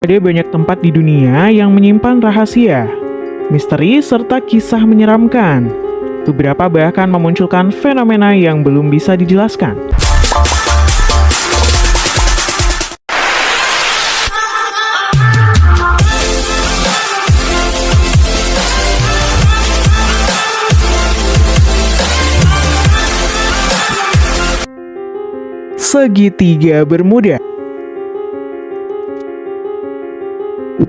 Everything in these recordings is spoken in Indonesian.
Ada banyak tempat di dunia yang menyimpan rahasia, misteri, serta kisah menyeramkan. Beberapa bahkan memunculkan fenomena yang belum bisa dijelaskan. Segitiga Bermuda.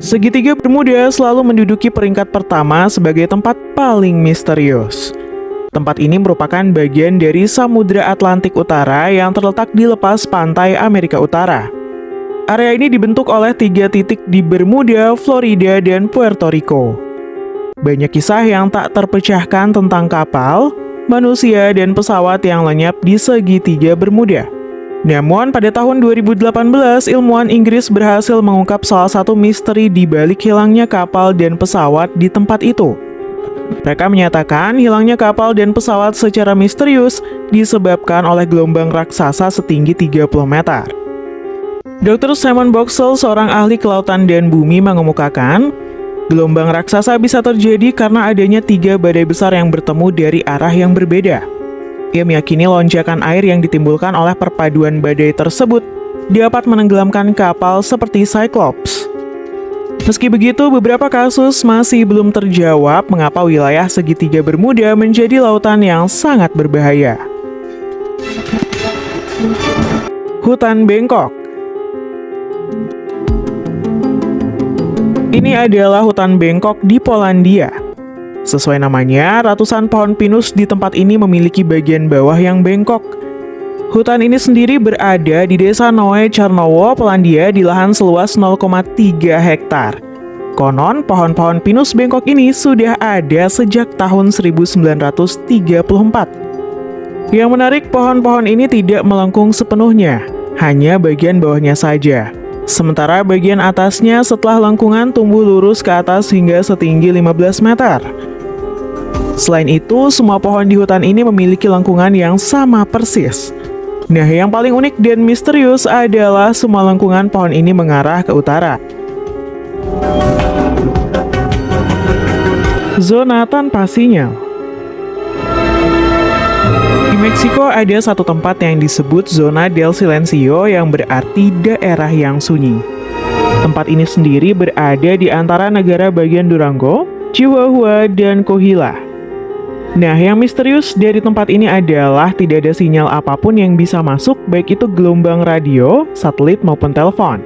Segitiga Bermuda selalu menduduki peringkat pertama sebagai tempat paling misterius. Tempat ini merupakan bagian dari Samudra Atlantik Utara yang terletak di lepas pantai Amerika Utara. Area ini dibentuk oleh 3 titik di Bermuda, Florida, dan Puerto Rico. Banyak kisah yang tak terpecahkan tentang kapal, manusia, dan pesawat yang lenyap di segitiga Bermuda. Namun, pada tahun 2018, ilmuwan Inggris berhasil mengungkap salah satu misteri di balik hilangnya kapal dan pesawat di tempat itu. Mereka menyatakan hilangnya kapal dan pesawat secara misterius disebabkan oleh gelombang raksasa setinggi 30 meter. Dr. Simon Boxall, seorang ahli kelautan dan bumi, mengemukakan, gelombang raksasa bisa terjadi karena adanya 3 badai besar yang bertemu dari arah yang berbeda. Ia meyakini lonjakan air yang ditimbulkan oleh perpaduan badai tersebut dapat menenggelamkan kapal seperti Cyclops. Meski begitu, beberapa kasus masih belum terjawab mengapa wilayah segitiga Bermuda menjadi lautan yang sangat berbahaya. Hutan Bengkok. Ini adalah hutan Bengkok di Polandia. Sesuai namanya, ratusan pohon pinus di tempat ini memiliki bagian bawah yang bengkok. Hutan ini sendiri berada di desa Noe Czarnowo, Polandia, di lahan seluas 0,3 hektar. Konon, pohon-pohon pinus bengkok ini sudah ada sejak tahun 1934. Yang menarik, pohon-pohon ini tidak melengkung sepenuhnya, hanya bagian bawahnya saja. Sementara bagian atasnya setelah lengkungan tumbuh lurus ke atas hingga setinggi 15 meter. Selain itu, semua pohon di hutan ini memiliki lengkungan yang sama persis. Nah, yang paling unik dan misterius adalah semua lengkungan pohon ini mengarah ke utara. Zona tanpa sinyal. Di Meksiko ada satu tempat yang disebut Zona del Silencio yang berarti daerah yang sunyi. Tempat ini sendiri berada di antara negara bagian Durango, Chihuahua, dan Coahuila. Nah, yang misterius dari tempat ini adalah tidak ada sinyal apapun yang bisa masuk, baik itu gelombang radio, satelit, maupun telepon.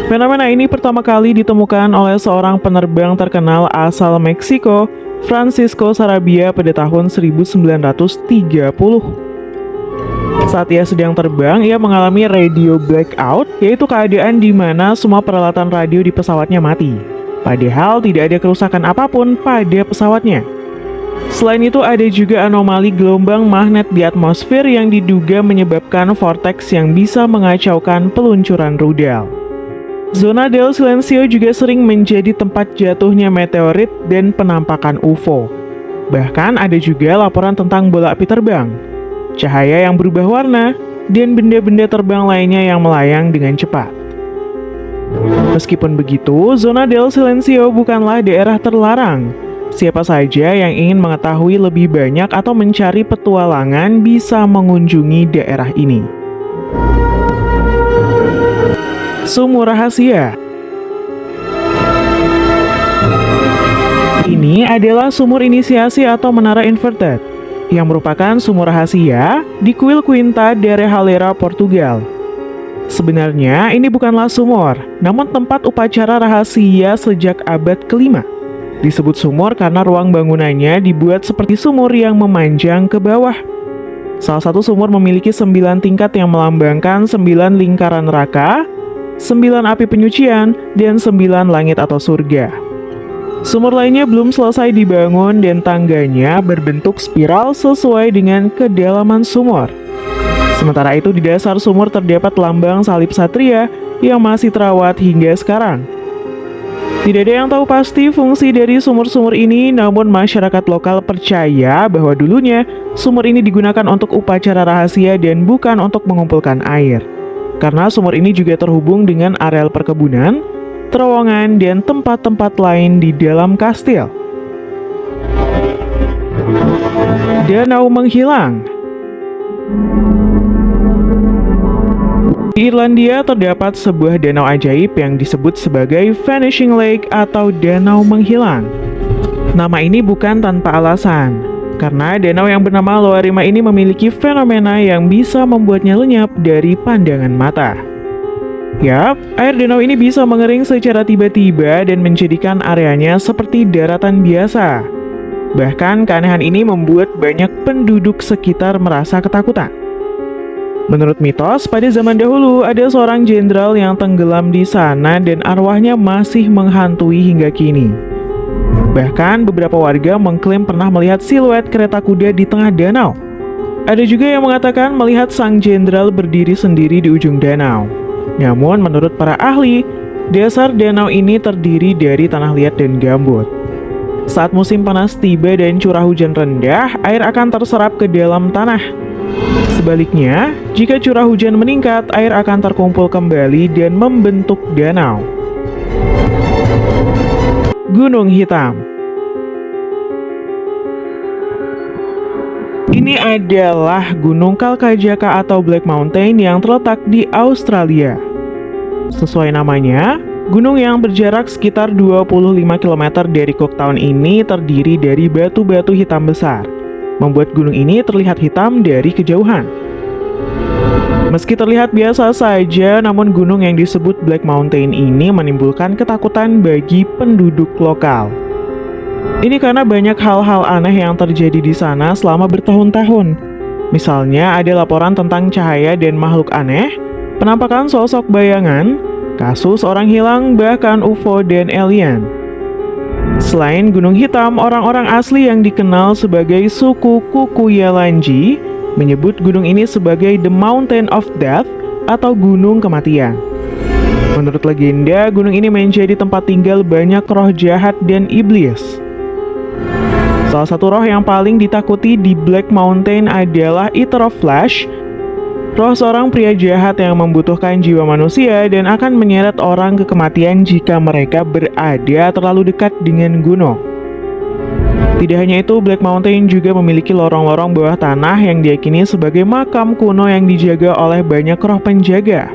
Fenomena ini pertama kali ditemukan oleh seorang penerbang terkenal asal Meksiko, Francisco Sarabia, pada tahun 1930. Saat ia sedang terbang, ia mengalami radio blackout, yaitu keadaan di mana semua peralatan radio di pesawatnya mati. Padahal tidak ada kerusakan apapun pada pesawatnya. Selain itu, ada juga anomali gelombang magnet di atmosfer yang diduga menyebabkan vortex yang bisa mengacaukan peluncuran rudal. Zona del Silencio juga sering menjadi tempat jatuhnya meteorit dan penampakan UFO. Bahkan ada juga laporan tentang bola api terbang, cahaya yang berubah warna, dan benda-benda terbang lainnya yang melayang dengan cepat. Meskipun begitu, Zona del Silencio bukanlah daerah terlarang. Siapa saja yang ingin mengetahui lebih banyak atau mencari petualangan bisa mengunjungi daerah ini. Sumur rahasia. Ini adalah sumur inisiasi atau menara inverted, yang merupakan sumur rahasia di Kuil Quinta da Realeza, Portugal. Sebenarnya ini bukanlah sumur, namun tempat upacara rahasia sejak abad ke-5. Disebut sumur karena ruang bangunannya dibuat seperti sumur yang memanjang ke bawah. Salah satu sumur memiliki 9 tingkat yang melambangkan 9 lingkaran neraka, 9 api penyucian, dan 9 langit atau surga. Sumur lainnya belum selesai dibangun dan tangganya berbentuk spiral sesuai dengan kedalaman sumur. Sementara itu, di dasar sumur terdapat lambang salib satria yang masih terawat hingga sekarang. Tidak ada yang tahu pasti fungsi dari sumur-sumur ini, namun masyarakat lokal percaya bahwa dulunya sumur ini digunakan untuk upacara rahasia dan bukan untuk mengumpulkan air. karena sumur ini juga terhubung dengan areal perkebunan, terowongan, dan tempat-tempat lain di dalam kastil. Danau menghilang. Di Irlandia terdapat sebuah danau ajaib yang disebut sebagai Vanishing Lake atau danau menghilang. Nama ini bukan tanpa alasan, karena danau yang bernama Loarima ini memiliki fenomena yang bisa membuatnya lenyap dari pandangan mata. Yap, air danau ini bisa mengering secara tiba-tiba dan menjadikan areanya seperti daratan biasa. Bahkan keanehan ini membuat banyak penduduk sekitar merasa ketakutan. Menurut mitos, pada zaman dahulu ada seorang jenderal yang tenggelam di sana dan arwahnya masih menghantui hingga kini. Bahkan beberapa warga mengklaim pernah melihat siluet kereta kuda di tengah danau. Ada juga yang mengatakan melihat sang jenderal berdiri sendiri di ujung danau. Namun menurut para ahli, dasar danau ini terdiri dari tanah liat dan gambut. Saat musim panas tiba dan curah hujan rendah, air akan terserap ke dalam tanah. Sebaliknya, jika curah hujan meningkat, air akan terkumpul kembali dan membentuk danau. Gunung Hitam. Ini adalah Gunung Kalkajaka atau Black Mountain yang terletak di Australia. Sesuai namanya, gunung yang berjarak sekitar 25 km dari Cooktown ini terdiri dari batu-batu hitam besar, membuat gunung ini terlihat hitam dari kejauhan. Meski terlihat biasa saja, namun gunung yang disebut Black Mountain ini menimbulkan ketakutan bagi penduduk lokal. Ini karena banyak hal-hal aneh yang terjadi di sana selama bertahun-tahun. Misalnya ada laporan tentang cahaya dan makhluk aneh, penampakan sosok bayangan, kasus orang hilang, bahkan UFO dan alien. Selain Gunung Hitam, orang-orang asli yang dikenal sebagai suku Kuku-Yalanji menyebut gunung ini sebagai The Mountain of Death atau Gunung Kematian. Menurut legenda, gunung ini menjadi tempat tinggal banyak roh jahat dan iblis. Salah satu roh yang paling ditakuti di Black Mountain adalah Eater of Flesh, roh seorang pria jahat yang membutuhkan jiwa manusia dan akan menyeret orang ke kematian jika mereka berada terlalu dekat dengan gunung. Tidak hanya itu, Black Mountain juga memiliki lorong-lorong bawah tanah yang diyakini sebagai makam kuno yang dijaga oleh banyak roh penjaga.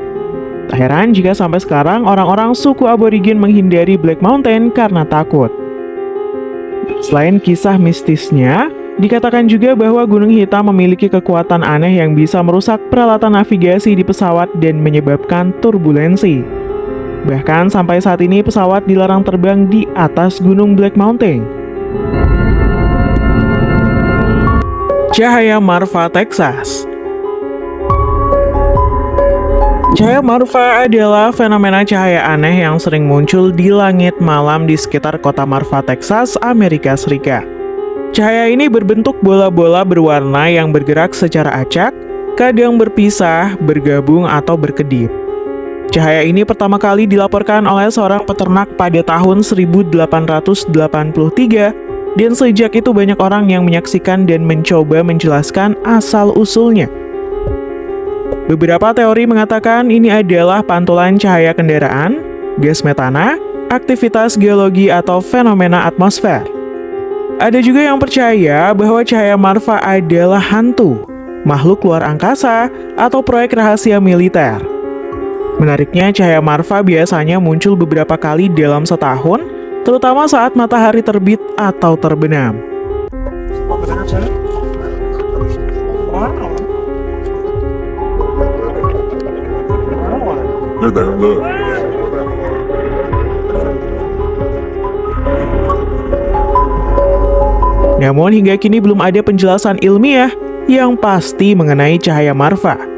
Tak heran jika sampai sekarang orang-orang suku aborigin menghindari Black Mountain karena takut. Selain kisah mistisnya, dikatakan juga bahwa Gunung Hitam memiliki kekuatan aneh yang bisa merusak peralatan navigasi di pesawat dan menyebabkan turbulensi. Bahkan sampai saat ini pesawat dilarang terbang di atas Gunung Black Mountain. Cahaya Marfa, Texas. Cahaya Marfa adalah fenomena cahaya aneh yang sering muncul di langit malam di sekitar kota Marfa, Texas, Amerika Serikat. Cahaya ini berbentuk bola-bola berwarna yang bergerak secara acak, kadang berpisah, bergabung, atau berkedip. Cahaya ini pertama kali dilaporkan oleh seorang peternak pada tahun 1883, dan sejak itu banyak orang yang menyaksikan dan mencoba menjelaskan asal-usulnya. Beberapa teori mengatakan ini adalah pantulan cahaya kendaraan, gas metana, aktivitas geologi, atau fenomena atmosfer. Ada juga yang percaya bahwa cahaya Marfa adalah hantu, makhluk luar angkasa, atau proyek rahasia militer. Menariknya, cahaya Marfa biasanya muncul beberapa kali dalam setahun, terutama saat matahari terbit atau terbenam. Namun hingga kini belum ada penjelasan ilmiah yang pasti mengenai cahaya Marfa.